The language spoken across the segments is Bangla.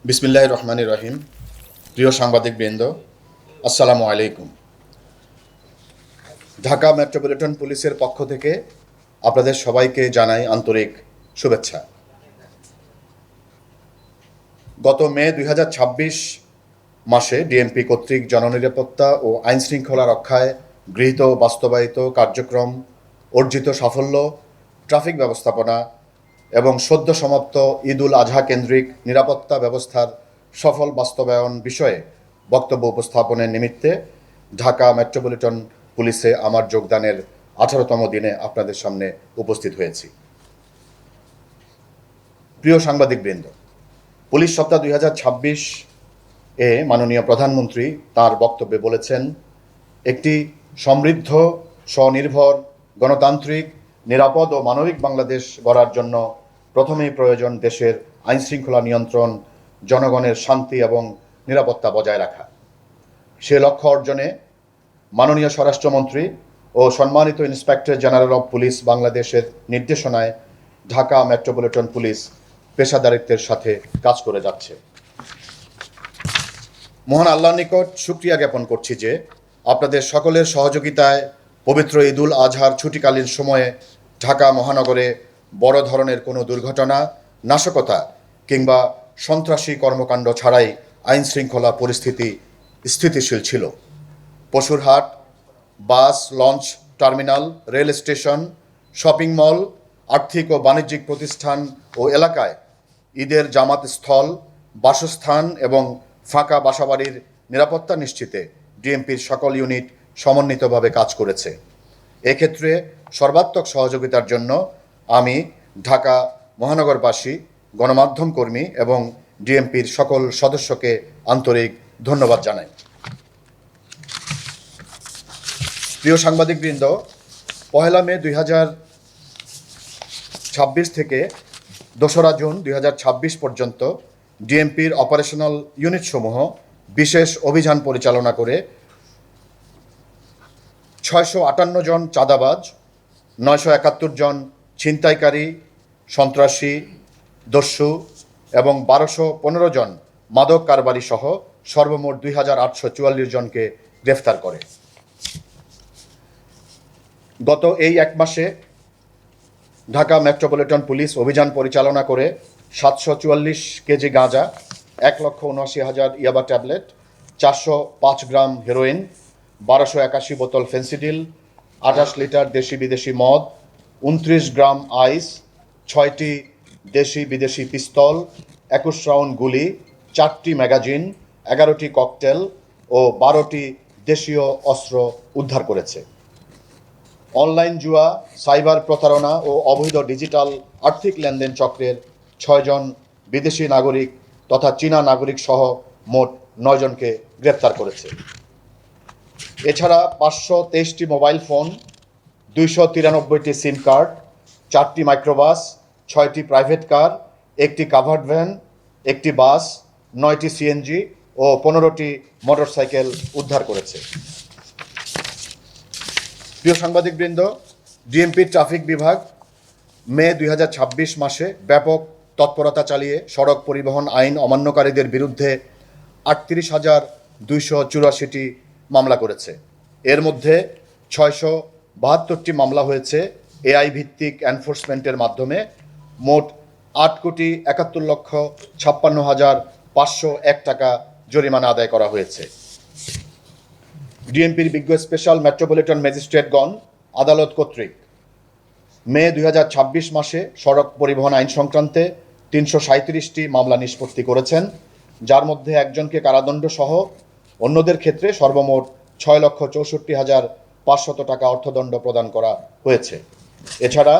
বিসমিল্লাহির রহমানির রহিম। প্রিয় সাংবাদিকবৃন্দ, আসসালামু আলাইকুম। ঢাকা মেট্রোপলিটন পুলিশের পক্ষ থেকে আপনাদের সবাইকে জানাই আন্তরিক শুভেচ্ছা। গত মে 2026 মাসে ডিএমপি কর্তৃক জননিরাপত্তা ও আইনশৃঙ্খলা রক্ষায় গৃহীত বাস্তবায়িত কার্যক্রম, অর্জিত সাফল্য, ট্রাফিক ব্যবস্থাপনা এবং সদ্য সমাপ্ত ঈদ উল আজহা কেন্দ্রিক নিরাপত্তা ব্যবস্থার সফল বাস্তবায়ন বিষয়ে বক্তব্য উপস্থাপনের নিমিত্তে ঢাকা মেট্রোপলিটন পুলিশে আমার যোগদানের 18তম দিনে আপনাদের সামনে উপস্থিত হয়েছি। প্রিয় সাংবাদিকবৃন্দ, পুলিশ সপ্তাহ 2026 এ মাননীয় প্রধানমন্ত্রী তার বক্তব্যে বলেছেন, একটি সমৃদ্ধ, স্বনির্ভর, গণতান্ত্রিক, নিরাপদ ও মানবিক বাংলাদেশ গড়ার জন্য প্রথমেই প্রয়োজন দেশের আইনশৃঙ্খলা নিয়ন্ত্রণ, জনগণের শান্তি এবং নিরাপত্তা বজায় রাখা। সে লক্ষ্য অর্জনে মাননীয় স্বরাষ্ট্রমন্ত্রী ও সম্মানিত ইন্সপেক্টর জেনারেল অব পুলিশ বাংলাদেশের নির্দেশনায় ঢাকা মেট্রোপলিটন পুলিশ পেশাদারিত্বের সাথে কাজ করে যাচ্ছে। মহান আল্লাহর নিকট শুকরিয়া জ্ঞাপন করছি যে আপনাদের সকলের সহযোগিতায় পবিত্র ঈদ উল আজহার ছুটিকালীন সময়ে ঢাকা মহানগরে বড় ধরনের কোনো দুর্ঘটনা, নাশকতা কিংবা সন্ত্রাসী কর্মকাণ্ড ছাড়াই আইন শৃঙ্খলা পরিস্থিতি স্থিতিশীল ছিল। পশুরহাট, bus, launch terminal, rail station, shopping mall, আর্থিক ও বাণিজ্যিক প্রতিষ্ঠান ও এলাকায় ঈদের জামাত স্থল, বাসস্থান এবং ফাঁকা বাসাবাড়ির নিরাপত্তা নিশ্চিতে ডিএমপির সকল ইউনিট সমন্বিতভাবে কাজ করেছে। এক্ষেত্রে সর্বাত্মক সহযোগিতার জন্য আমি ঢাকা মহানগরবাসী, গণমাধ্যম কর্মী এবং ডিএমপির সকল সদস্যকে আন্তরিক ধন্যবাদ জানাই। প্রিয় সাংবাদিকবৃন্দ, 1 মে 2026 থেকে 2 জুন 2026 পর্যন্ত ডিএমপির অপারেশনাল ইউনিটসমূহ বিশেষ অভিযান পরিচালনা করে 658 জন চাঁদাবাজ, 971 জন ছিনতাইকারী, সন্ত্রাসী, দস্যু এবং 1215 জন মাদক কারবারি সহ সর্বমোট 2844 জনকে গ্রেফতার করে। গত এই এক মাসে ঢাকা মেট্রোপলিটন পুলিশ অভিযান পরিচালনা করে 744 কেজি গাঁজা, 1,79,000 ইয়াবা ট্যাবলেট, 405 গ্রাম হেরোইন, 1281 বোতল ফেন্সিডিল, 28 লিটার দেশি বিদেশি মদ, 29 গ্রাম আইস, 6টি দেশি বিদেশি পিস্তল, 21 রাউন্ড গুলি, 4টি ম্যাগাজিন, 11টি ককটেল ও 12টি দেশীয় অস্ত্র উদ্ধার করেছে। অনলাইন জুয়া, সাইবার প্রতারণা ও অবৈধ ডিজিটাল আর্থিক লেনদেন চক্রের 6 জন বিদেশি নাগরিক তথা চীনা নাগরিক সহ মোট 9 জনকে গ্রেপ্তার করেছে। এছাড়া 523টি মোবাইল ফোন, 293টি সিম কার্ড, 4টি মাইক্রোবাস, 6টি প্রাইভেট কার, 1টি কাভার্ড ভ্যান, 1টি বাস, 9টি সিএনজি ও 15টি মোটরসাইকেল উদ্ধার করেছে। প্রিয় সাংবাদিকবৃন্দ, ডিএমপির ট্রাফিক বিভাগ মে 2026 মাসে ব্যাপক তৎপরতা চালিয়ে সড়ক পরিবহন আইন অমান্যকারীদের বিরুদ্ধে 38,284টি মামলা করেছে। এর মধ্যে 672টি মামলা হয়েছে এআই ভিত্তিক এনফোর্সমেন্টের মাধ্যমে। মোট 8,71,56,501 টাকা জরিমানা আদায় করা হয়েছে। ডিএমপির বিজ্ঞ স্পেশাল মেট্রোপলিটন ম্যাজিস্ট্রেটগণ আদালত কর্তৃক মে 2026 মাসে সড়ক পরিবহন আইন সংক্রান্তে 337টি মামলা নিষ্পত্তি করেছেন, যার মধ্যে একজনকে কারাদণ্ড সহ অন্যদের ক্ষেত্রে সর্বমোট 6,64,500 টাকা অর্থদণ্ড প্রদান করা হয়েছে। এছাড়া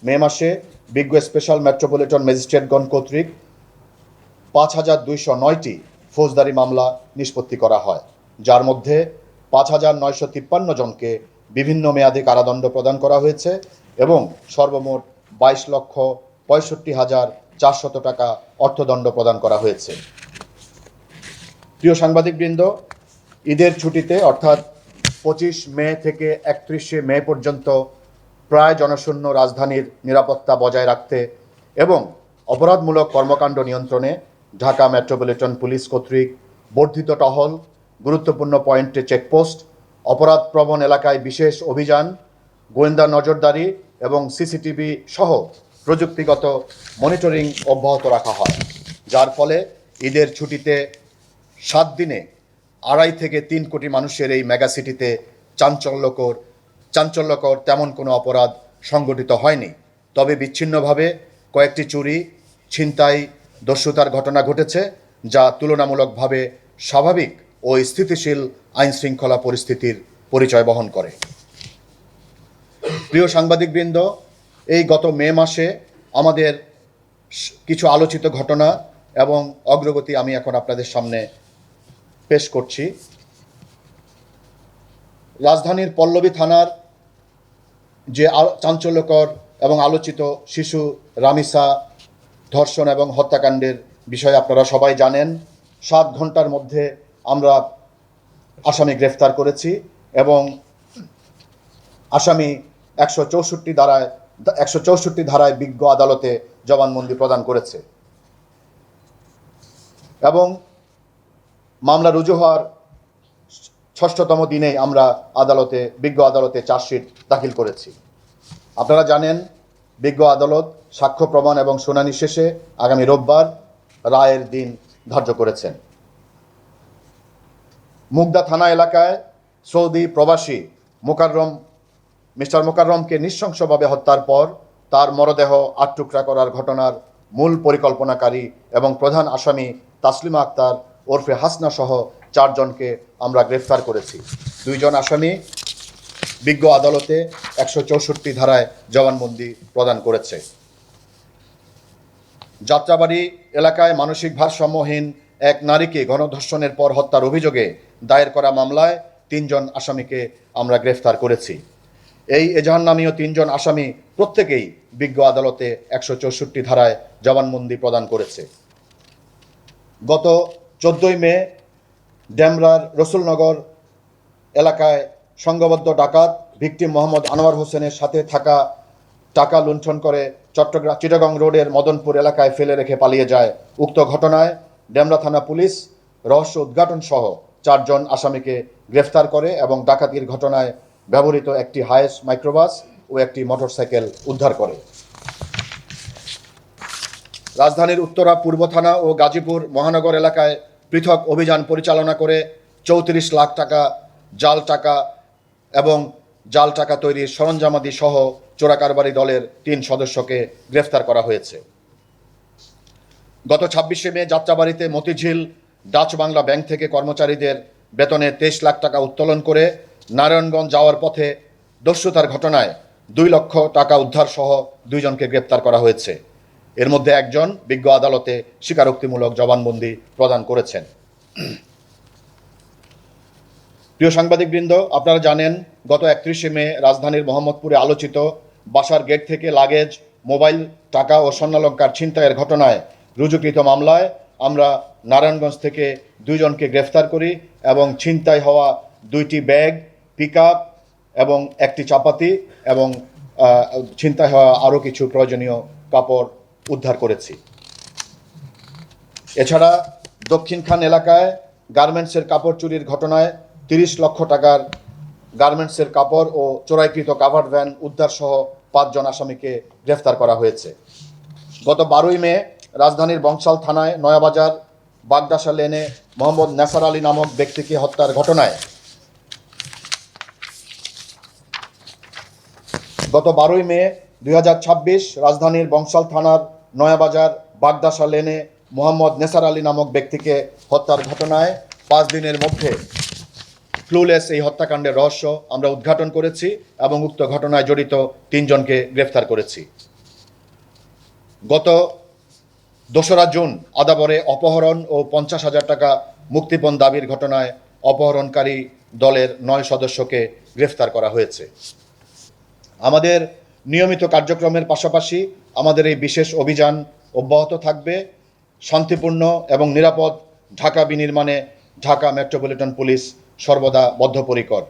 মে মাসে বিজ্ঞ স্পেশাল মেট্রোপলিটন ম্যাজিস্ট্রেটগণ কর্তৃক 5,209টি ফৌজদারি মামলা নিষ্পত্তি করা হয়, যার মধ্যে 5,953 জনকে বিভিন্ন মেয়াদে কারাদণ্ড প্রদান করা হয়েছে এবং সর্বমোট 22,65,400 টাকা অর্থদণ্ড প্রদান করা হয়েছে। প্রিয় সাংবাদিকবৃন্দ, ঈদের ছুটিতে অর্থাৎ 25 মে থেকে 31 মে পর্যন্ত প্রায় জনশূন্য রাজধানীর নিরাপত্তা বজায় রাখতে এবং অপরাধমূলক কর্মকাণ্ড নিয়ন্ত্রণে ঢাকা মেট্রোপলিটন পুলিশ কর্তৃক বর্ধিত টহল, গুরুত্বপূর্ণ পয়েন্টে চেকপোস্ট, অপরাধপ্রবণ এলাকায় বিশেষ অভিযান, গোয়েন্দা নজরদারি এবং সিসিটিভি সহ প্রযুক্তিগত মনিটরিং অব্যাহত রাখা হয়, যার ফলে ঈদের ছুটিতে 7 দিনে 2.5 থেকে 3 কোটি মানুষের এই মেগাসিটিতে চাঞ্চল্যকর তেমন কোনো অপরাধ সংগঠিত হয়নি। তবে বিচ্ছিন্নভাবে কয়েকটি চুরি, ছিনতাই, দস্যুতার ঘটনা ঘটেছে, যা তুলনামূলকভাবে স্বাভাবিক ও স্থিতিশীল আইনশৃঙ্খলা পরিস্থিতির পরিচয় বহন করে। প্রিয় সাংবাদিকবৃন্দ, এই গত মে মাসে আমাদের কিছু আলোচিত ঘটনা এবং অগ্রগতি আমি এখন আপনাদের সামনে পেশ করছি। রাজধানীর পল্লবী থানার যে চাঞ্চল্যকর এবং আলোচিত শিশু রামিসা ধর্ষণ এবং হত্যাকাণ্ডের বিষয়ে আপনারা সবাই জানেন। 7 ঘন্টার মধ্যে আমরা আসামি গ্রেফতার করেছি এবং আসামি 164 ধারায় বিজ্ঞ আদালতে জবানবন্দি প্রদান করেছে এবং মামলা রুজু হওয়ার 6তম দিনে আমরা বিজ্ঞ আদালতে চার্জশিট দাখিল করেছি। আপনারা জানেন, বিজ্ঞ আদালত সাক্ষ্য প্রমাণ এবং শুনানি শেষে আগামী রোববার রায়ের দিন ধার্য করেছেন। মুগদা থানা এলাকায় সৌদি প্রবাসী মিস্টার মোকাররমকে নৃশংসভাবে হত্যার পর তার মরদেহ 8 টুকরা করার ঘটনার মূল পরিকল্পনাকারী এবং প্রধান আসামি তাসলিমা আক্তার ওরফে হাসনা সহ 4 জনকে আমরা গ্রেফতার করেছি। 2 জন আসামি বিজ্ঞ আদালতে 164 ধারায় জবানবন্দি প্রদান করেছে। যাত্রাবাড়ি এলাকায় মানসিক ভারসাম্যহীন এক নারীকে গণধর্ষণের পর হত্যার অভিযোগে দায়ের করা মামলায় 3 জন আসামিকে আমরা গ্রেফতার করেছি। এই এজাহার নামীয় 3 জন আসামি প্রত্যেকেই বিজ্ঞ আদালতে 164 ধারায় জবানবন্দি প্রদান করেছে। গত 14 মে ডেমরার রসুলনগর এলাকায় সংঘবদ্ধ ডাকাত ভিকটিম মোহাম্মদ আনোয়ার হোসেনের সাথে থাকা টাকা লুণ্ঠন করে চিটাগং রোডের মদনপুর এলাকায় ফেলে রেখে পালিয়ে যায়। উক্ত ঘটনায় ডেমরা থানা পুলিশ রহস্য উদ্ঘাটন সহ 4 জন আসামিকে গ্রেফতার করে এবং ডাকাতির ঘটনায় ব্যবহৃত একটি হায়েস মাইক্রোবাস ও একটি মোটরসাইকেল উদ্ধার করে। রাজধানীর উত্তরা পূর্ব থানা ও গাজীপুর মহানগর এলাকায় পৃথক অভিযান পরিচালনা করে 34 লাখ টাকা জাল টাকা তৈরির সরঞ্জামাদি সহ চোরাকারবারি দলের 3 সদস্যকে গ্রেফতার করা হয়েছে। গত 26 মে যাত্রাবাড়িতে মতিঝিল ডাচ বাংলা ব্যাংক থেকে কর্মচারীদের বেতনে 23 লাখ টাকা উত্তোলন করে নারায়ণগঞ্জ যাওয়ার পথে দস্যুতার ঘটনায় 2 লক্ষ টাকা উদ্ধার সহ 2 জনকে গ্রেফতার করা হয়েছে। এর মধ্যে 1 জন বিজ্ঞ আদালতে স্বীকারোক্তিমূলক জবানবন্দি প্রদান করেছেন। প্রিয় সাংবাদিকবৃন্দ, আপনারা জানেন, গত 31 মে রাজধানীর মোহাম্মদপুরে আলোচিত বাসার গেট থেকে লাগেজ, মোবাইল, টাকা ও স্বর্ণালংকার ছিনতাইয়ের ঘটনায় রুজুকৃত মামলায় আমরা নারায়ণগঞ্জ থেকে 2 জনকে গ্রেফতার করি এবং ছিনতাই হওয়া 2টি ব্যাগ, পিকআপ এবং একটি চাপাতি এবং ছিনতাই হওয়া আরও কিছু প্রয়োজনীয় কাপড় উদ্ধার করেছি। এছাড়া দক্ষিণখান এলাকায় গার্মেন্টসের কাপড় চুরির ঘটনায় 30 লক্ষ টাকার গার্মেন্টসের কাপড় ও চোরাইকৃত কাভার্ড ভ্যান উদ্ধার সহ 5 জন আসামিকে গ্রেফতার করা হয়েছে। গত 12 মে রাজধানীর বংশাল থানায় নয়াবাজার বাগদাসা লেনে মোহাম্মদ নেসার আলী নামক ব্যক্তিকে হত্যার ঘটনায় গত 12 মে 2026 রাজধানীর বংশাল থানার নয়াবাজার বাগদাসা লেনে মোহাম্মদ নেসার আলী নামক ব্যক্তিকে হত্যার ঘটনায় 5 দিনের মধ্যে ক্লুলেস এই হত্যাকাণ্ডের রহস্য আমরা উদ্ঘাটন করেছি এবং উক্ত ঘটনায় জড়িত 3 জনকে গ্রেফতার করেছি। গত 2রা জুন আদাবরে অপহরণ ও 50,000 টাকা মুক্তিপণ দাবির ঘটনায় অপহরণকারী দলের 9 সদস্যকে গ্রেফতার করা হয়েছে। আমাদের নিয়মিত কার্যক্রমের পাশাপাশি আমাদের এই বিশেষ অভিযান অব্যাহত থাকবে। শান্তিপূর্ণ এবং নিরাপদ ঢাকা বিনির্মাণে ঢাকা মেট্রোপলিটন পুলিশ সর্বদা বদ্ধপরিকর।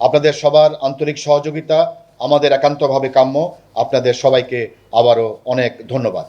আপনাদের সবার আন্তরিক সহযোগিতা আমাদের একান্তভাবে কাম্য। আপনাদের সবাইকে আবারও অনেক ধন্যবাদ।